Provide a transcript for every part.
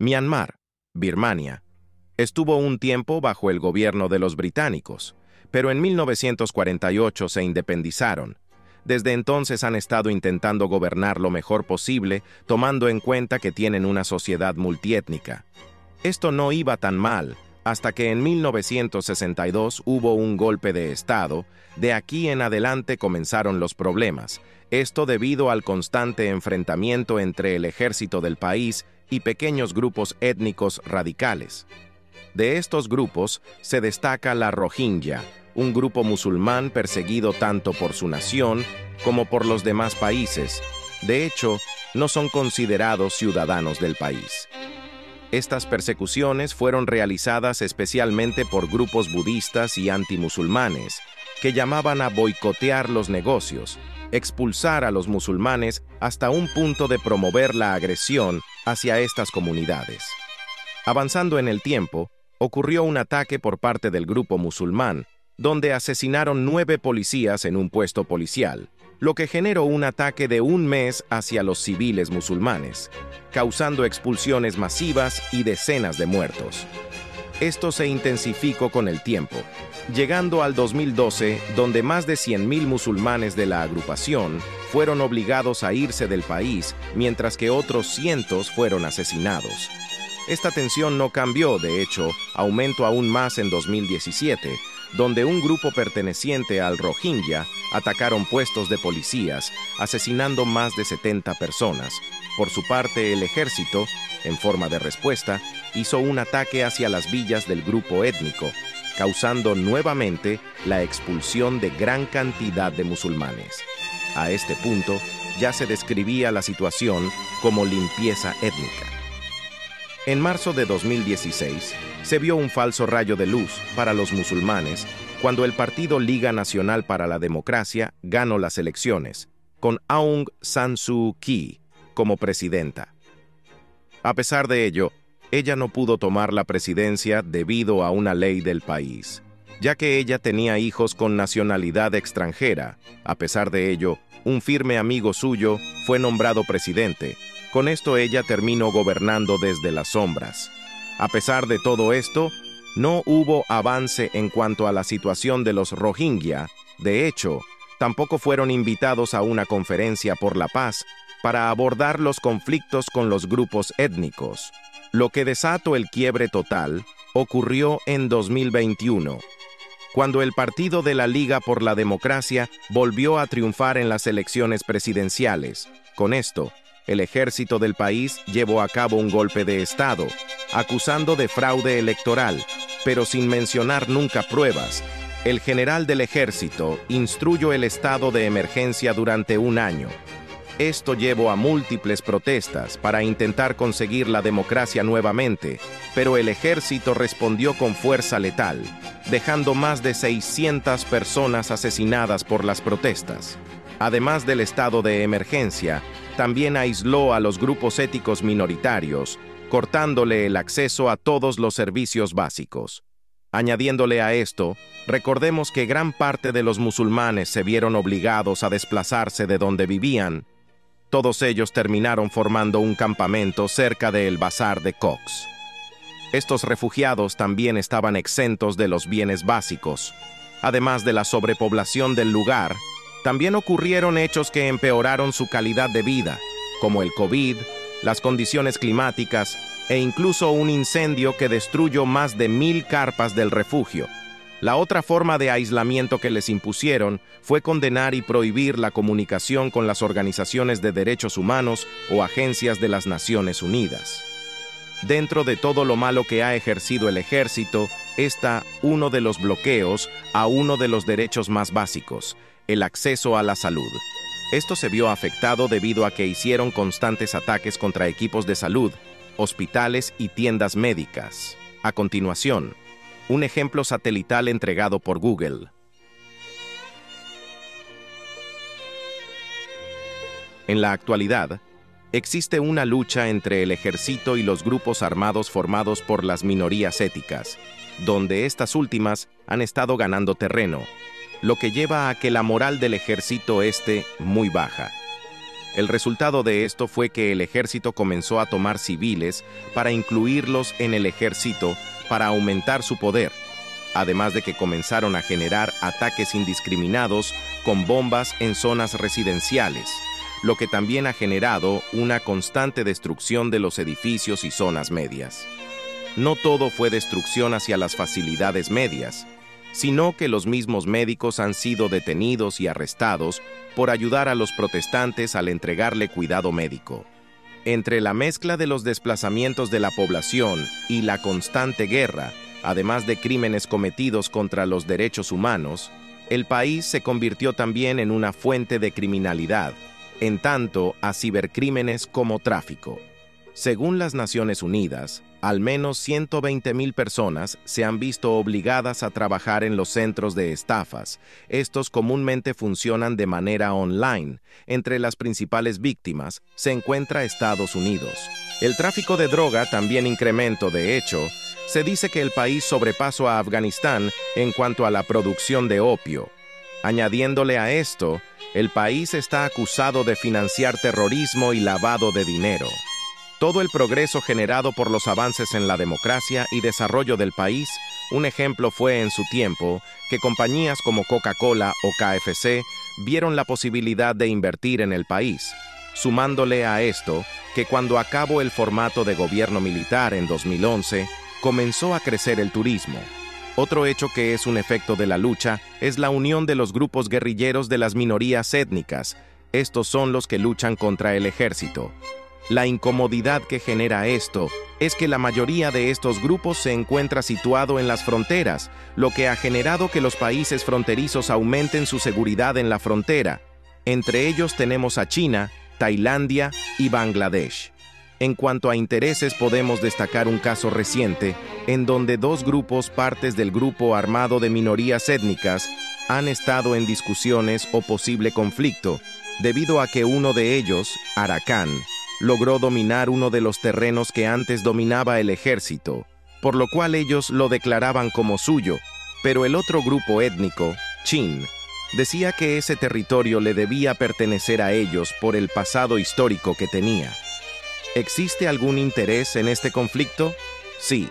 Myanmar, Birmania, estuvo un tiempo bajo el gobierno de los británicos, pero en 1948 se independizaron. Desde entonces han estado intentando gobernar lo mejor posible, tomando en cuenta que tienen una sociedad multiétnica. Esto no iba tan mal, hasta que en 1962 hubo un golpe de Estado. De aquí en adelante comenzaron los problemas, esto debido al constante enfrentamiento entre el ejército del país y pequeños grupos étnicos radicales. De estos grupos se destaca la Rohingya, un grupo musulmán perseguido tanto por su nación como por los demás países. De hecho, no son considerados ciudadanos del país. Estas persecuciones fueron realizadas especialmente por grupos budistas y antimusulmanes, que llamaban a boicotear los negocios, expulsar a los musulmanes hasta un punto de promover la agresión hacia estas comunidades. Avanzando en el tiempo, ocurrió un ataque por parte del grupo musulmán, donde asesinaron 9 policías en un puesto policial, lo que generó un ataque de un mes hacia los civiles musulmanes, causando expulsiones masivas y decenas de muertos. Esto se intensificó con el tiempo, llegando al 2012, donde más de 100.000 musulmanes de la agrupación fueron obligados a irse del país, mientras que otros cientos fueron asesinados. Esta tensión no cambió, de hecho, aumentó aún más en 2017, donde un grupo perteneciente al Rohingya atacaron puestos de policías, asesinando más de 70 personas. Por su parte, el ejército, en forma de respuesta, hizo un ataque hacia las villas del grupo étnico, causando nuevamente la expulsión de gran cantidad de musulmanes. A este punto, ya se describía la situación como limpieza étnica. En marzo de 2016, se vio un falso rayo de luz para los musulmanes cuando el partido Liga Nacional para la Democracia ganó las elecciones, con Aung San Suu Kyi como presidenta. A pesar de ello, ella no pudo tomar la presidencia debido a una ley del país, ya que ella tenía hijos con nacionalidad extranjera. A pesar de ello, un firme amigo suyo fue nombrado presidente. Con esto ella terminó gobernando desde las sombras. A pesar de todo esto, no hubo avance en cuanto a la situación de los Rohingya. De hecho, tampoco fueron invitados a una conferencia por la paz para abordar los conflictos con los grupos étnicos. Lo que desató el quiebre total ocurrió en 2021, cuando el partido de la Liga por la Democracia volvió a triunfar en las elecciones presidenciales. Con esto, el ejército del país llevó a cabo un golpe de Estado, acusando de fraude electoral, pero sin mencionar nunca pruebas. El general del ejército instruyó el estado de emergencia durante un año. Esto llevó a múltiples protestas para intentar conseguir la democracia nuevamente, pero el ejército respondió con fuerza letal, dejando más de 600 personas asesinadas por las protestas. Además del estado de emergencia, también aisló a los grupos étnicos minoritarios, cortándole el acceso a todos los servicios básicos. Añadiéndole a esto, recordemos que gran parte de los musulmanes se vieron obligados a desplazarse de donde vivían. Todos ellos terminaron formando un campamento cerca del Bazar de Cox. Estos refugiados también estaban exentos de los bienes básicos. Además de la sobrepoblación del lugar, también ocurrieron hechos que empeoraron su calidad de vida, como el COVID, las condiciones climáticas e incluso un incendio que destruyó más de 1,000 carpas del refugio. La otra forma de aislamiento que les impusieron fue condenar y prohibir la comunicación con las organizaciones de derechos humanos o agencias de las Naciones Unidas. Dentro de todo lo malo que ha ejercido el ejército, está uno de los bloqueos a uno de los derechos más básicos, el acceso a la salud. Esto se vio afectado debido a que hicieron constantes ataques contra equipos de salud, hospitales y tiendas médicas. A continuación, un ejemplo satelital entregado por Google. En la actualidad, existe una lucha entre el ejército y los grupos armados formados por las minorías étnicas, donde estas últimas han estado ganando terreno, lo que lleva a que la moral del ejército esté muy baja. El resultado de esto fue que el ejército comenzó a tomar civiles para incluirlos en el ejército para aumentar su poder, además de que comenzaron a generar ataques indiscriminados con bombas en zonas residenciales, lo que también ha generado una constante destrucción de los edificios y zonas medias. No todo fue destrucción hacia las facilidades medias, sino que los mismos médicos han sido detenidos y arrestados por ayudar a los protestantes al entregarle cuidado médico. Entre la mezcla de los desplazamientos de la población y la constante guerra, además de crímenes cometidos contra los derechos humanos, el país se convirtió también en una fuente de criminalidad, en tanto a cibercrímenes como tráfico. Según las Naciones Unidas, al menos 120,000 personas se han visto obligadas a trabajar en los centros de estafas. Estos comúnmente funcionan de manera online. Entre las principales víctimas se encuentra Estados Unidos. El tráfico de droga también incrementó. De hecho, se dice que el país sobrepasó a Afganistán en cuanto a la producción de opio. Añadiéndole a esto, el país está acusado de financiar terrorismo y lavado de dinero. Todo el progreso generado por los avances en la democracia y desarrollo del país, un ejemplo fue en su tiempo que compañías como Coca-Cola o KFC vieron la posibilidad de invertir en el país, sumándole a esto que cuando acabó el formato de gobierno militar en 2011, comenzó a crecer el turismo. Otro hecho que es un efecto de la lucha es la unión de los grupos guerrilleros de las minorías étnicas. Estos son los que luchan contra el ejército. La incomodidad que genera esto es que la mayoría de estos grupos se encuentra situado en las fronteras, lo que ha generado que los países fronterizos aumenten su seguridad en la frontera. Entre ellos tenemos a China, Tailandia y Bangladesh. En cuanto a intereses, podemos destacar un caso reciente en donde dos grupos partes del grupo armado de minorías étnicas han estado en discusiones o posible conflicto, debido a que uno de ellos, Arakan, logró dominar uno de los terrenos que antes dominaba el ejército, por lo cual ellos lo declaraban como suyo, pero el otro grupo étnico, Chin, decía que ese territorio le debía pertenecer a ellos por el pasado histórico que tenía. ¿Existe algún interés en este conflicto? Sí.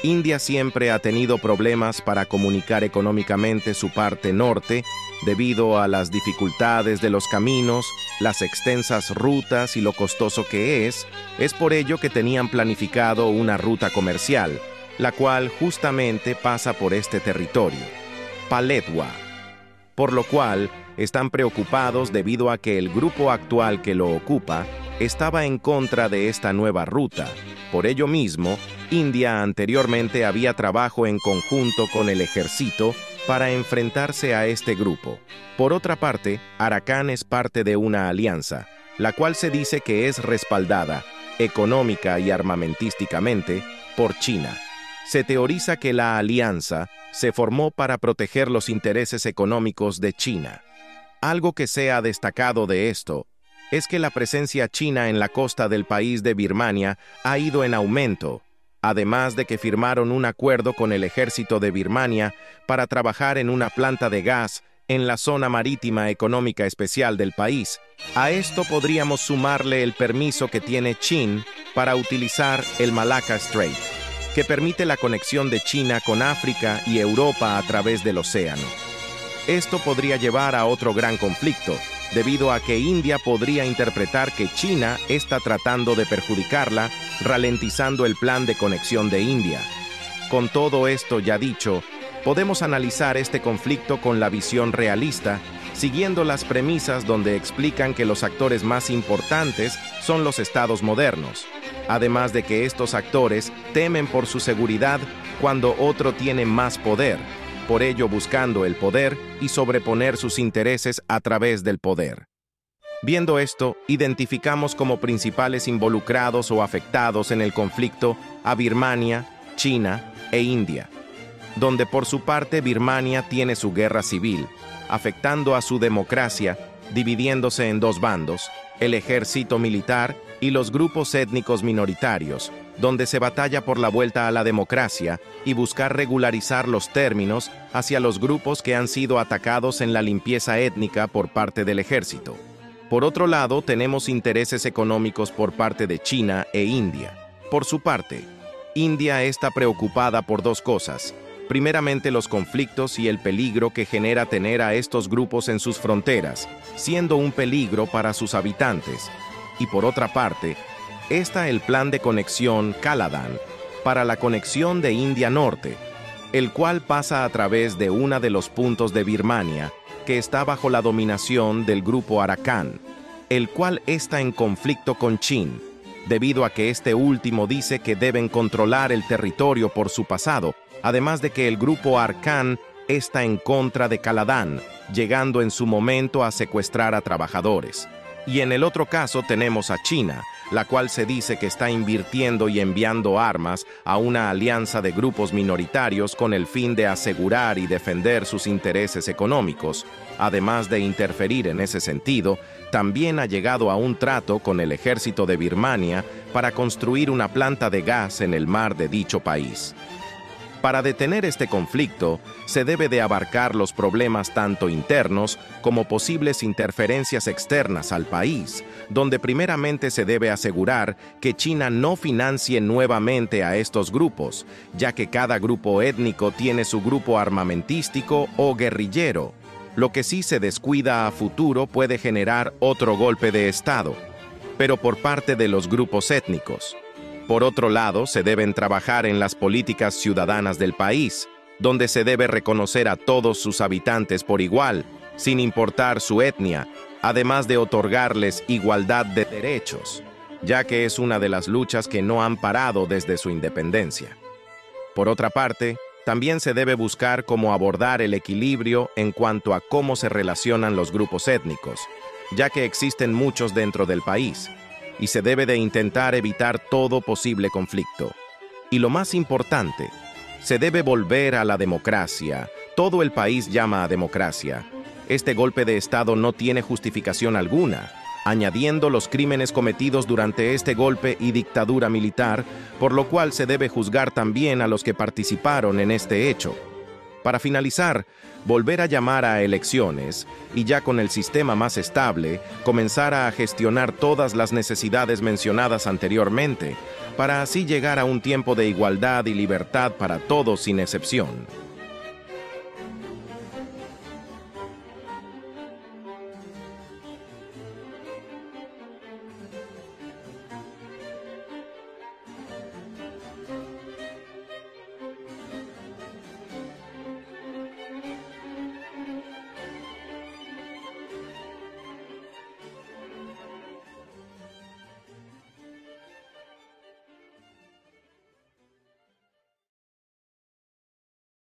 India siempre ha tenido problemas para comunicar económicamente su parte norte, debido a las dificultades de los caminos, las extensas rutas y lo costoso que es por ello que tenían planificado una ruta comercial, la cual justamente pasa por este territorio, Paletwa, por lo cual están preocupados debido a que el grupo actual que lo ocupa estaba en contra de esta nueva ruta. Por ello mismo, India anteriormente había trabajado en conjunto con el ejército para enfrentarse a este grupo. Por otra parte, Arakan es parte de una alianza, la cual se dice que es respaldada, económica y armamentísticamente, por China. Se teoriza que la alianza se formó para proteger los intereses económicos de China. Algo que se ha destacado de esto es que la presencia china en la costa del país de Birmania ha ido en aumento, además de que firmaron un acuerdo con el ejército de Birmania para trabajar en una planta de gas en la zona marítima económica especial del país. A esto podríamos sumarle el permiso que tiene Chin para utilizar el Malacca Strait, que permite la conexión de China con África y Europa a través del océano. Esto podría llevar a otro gran conflicto, debido a que India podría interpretar que China está tratando de perjudicarla, ralentizando el plan de conexión de India. Con todo esto ya dicho, podemos analizar este conflicto con la visión realista, siguiendo las premisas donde explican que los actores más importantes son los estados modernos, además de que estos actores temen por su seguridad cuando otro tiene más poder, por ello buscando el poder y sobreponer sus intereses a través del poder. Viendo esto, identificamos como principales involucrados o afectados en el conflicto a Birmania, China e India, donde por su parte Birmania tiene su guerra civil, afectando a su democracia, dividiéndose en dos bandos, el ejército militar y los grupos étnicos minoritarios, donde se batalla por la vuelta a la democracia y buscar regularizar los términos hacia los grupos que han sido atacados en la limpieza étnica por parte del ejército. Por otro lado, tenemos intereses económicos por parte de China e India. Por su parte, India está preocupada por dos cosas. Primeramente, los conflictos y el peligro que genera tener a estos grupos en sus fronteras, siendo un peligro para sus habitantes. Y por otra parte, está el plan de conexión Kaladan para la conexión de India Norte, el cual pasa a través de uno de los puntos de Birmania que está bajo la dominación del grupo Arakan, el cual está en conflicto con China, debido a que este último dice que deben controlar el territorio por su pasado, además de que el grupo Arakan está en contra de Kaladan, llegando en su momento a secuestrar a trabajadores. Y en el otro caso tenemos a China, la cual se dice que está invirtiendo y enviando armas a una alianza de grupos minoritarios con el fin de asegurar y defender sus intereses económicos. Además de interferir en ese sentido, también ha llegado a un trato con el ejército de Birmania para construir una planta de gas en el mar de dicho país. Para detener este conflicto, se debe de abarcar los problemas tanto internos como posibles interferencias externas al país, donde primeramente se debe asegurar que China no financie nuevamente a estos grupos, ya que cada grupo étnico tiene su grupo armamentístico o guerrillero. Lo que sí se descuida a futuro puede generar otro golpe de Estado, pero por parte de los grupos étnicos. Por otro lado, se deben trabajar en las políticas ciudadanas del país, donde se debe reconocer a todos sus habitantes por igual, sin importar su etnia, además de otorgarles igualdad de derechos, ya que es una de las luchas que no han parado desde su independencia. Por otra parte, también se debe buscar cómo abordar el equilibrio en cuanto a cómo se relacionan los grupos étnicos, ya que existen muchos dentro del país, y se debe de intentar evitar todo posible conflicto. Y lo más importante, se debe volver a la democracia. Todo el país llama a democracia. Este golpe de Estado no tiene justificación alguna, añadiendo los crímenes cometidos durante este golpe y dictadura militar, por lo cual se debe juzgar también a los que participaron en este hecho. Para finalizar, volver a llamar a elecciones y ya con el sistema más estable, comenzar a gestionar todas las necesidades mencionadas anteriormente, para así llegar a un tiempo de igualdad y libertad para todos sin excepción.